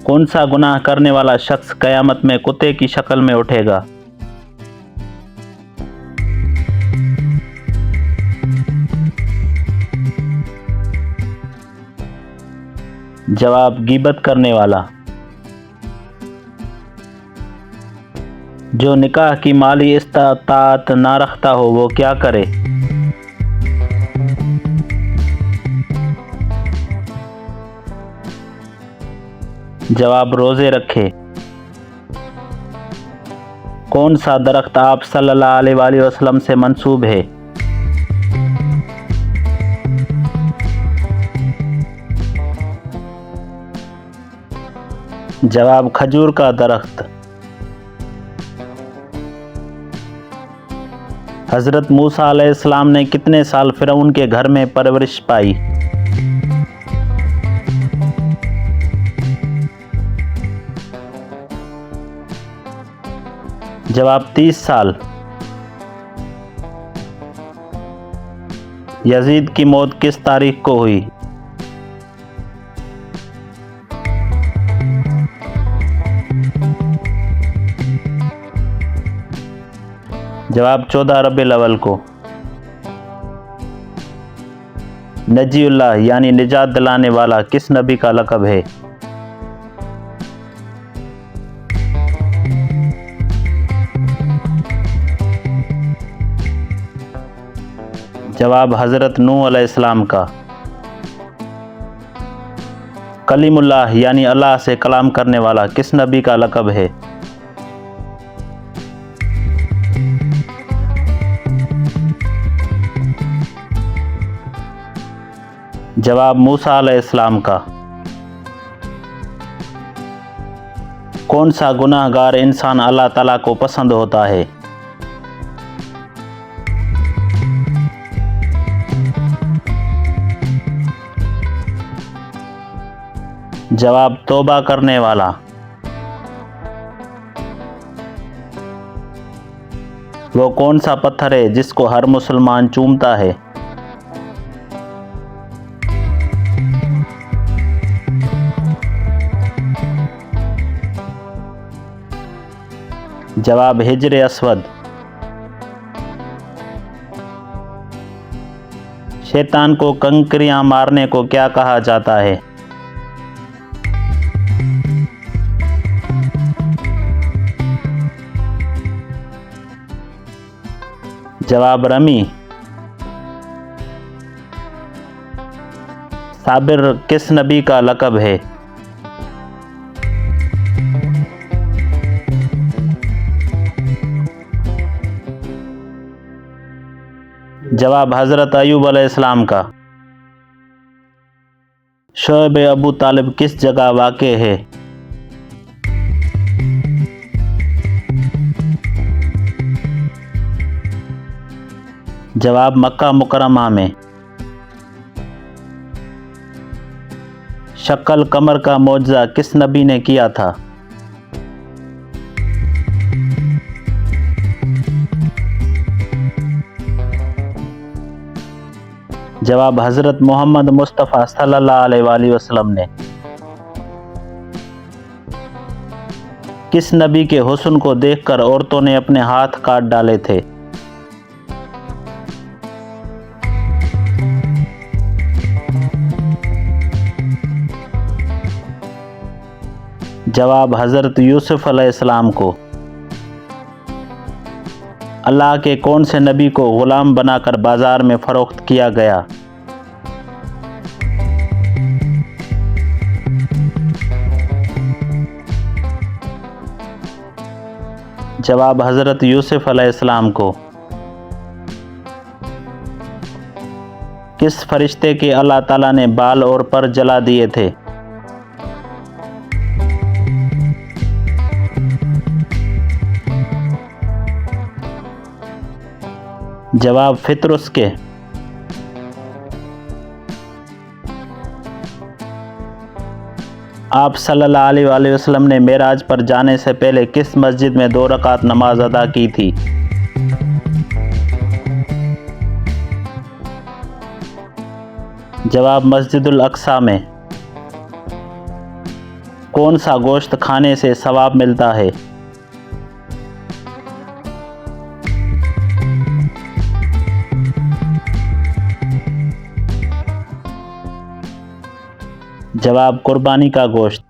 کون سا گناہ کرنے والا شخص قیامت میں کتے کی شکل میں اٹھے گا؟ جواب غیبت کرنے والا۔ جو نکاح کی مالی استطاعت نہ رکھتا ہو وہ کیا کرے؟ جواب روزے رکھے۔ کون سا درخت آپ صلی اللہ علیہ وآلہ وسلم سے منسوب ہے؟ جواب کھجور کا درخت۔ حضرت موسیٰ علیہ السلام نے کتنے سال فرعون کے گھر میں پرورش پائی؟ جواب 30 سال۔ یزید کی موت کس تاریخ کو ہوئی؟ جواب 14 ربیع الاول کو۔ نجی اللہ یعنی نجات دلانے والا کس نبی کا لقب ہے؟ جواب حضرت نوح علیہ السلام کا۔ کلیم اللہ یعنی اللہ سے کلام کرنے والا کس نبی کا لقب ہے؟ جواب موسیٰ علیہ السلام کا۔ کون سا گناہ گار انسان اللہ تعالیٰ کو پسند ہوتا ہے؟ جواب توبہ کرنے والا۔ وہ کون سا پتھر ہے جس کو ہر مسلمان چومتا ہے؟ جواب حجر اسود۔ شیطان کو کنکریاں مارنے کو کیا کہا جاتا ہے؟ جواب رمی۔ صابر کس نبی کا لقب ہے؟ جواب حضرت ایوب علیہ السلام کا۔ شعب ابو طالب کس جگہ واقع ہے؟ جواب مکہ مکرمہ میں۔ شق القمر کا معجزہ کس نبی نے کیا تھا؟ جواب حضرت محمد مصطفیٰ صلی اللہ علیہ وآلہ وسلم نے۔ کس نبی کے حسن کو دیکھ کر عورتوں نے اپنے ہاتھ کاٹ ڈالے تھے؟ جواب حضرت یوسف علیہ السلام کو۔ اللہ کے کون سے نبی کو غلام بنا کر بازار میں فروخت کیا گیا؟ جواب حضرت یوسف علیہ السلام کو۔ کس فرشتے کے اللہ تعالیٰ نے بال اور پر جلا دیے تھے؟ جواب فطرس کے۔ آپ صلی اللہ علیہ وآلہ وسلم نے معراج پر جانے سے پہلے کس مسجد میں 2 رکعت نماز ادا کی تھی؟ جواب مسجد الاقصی میں۔ کون سا گوشت کھانے سے ثواب ملتا ہے؟ جواب: قربانی کا گوشت۔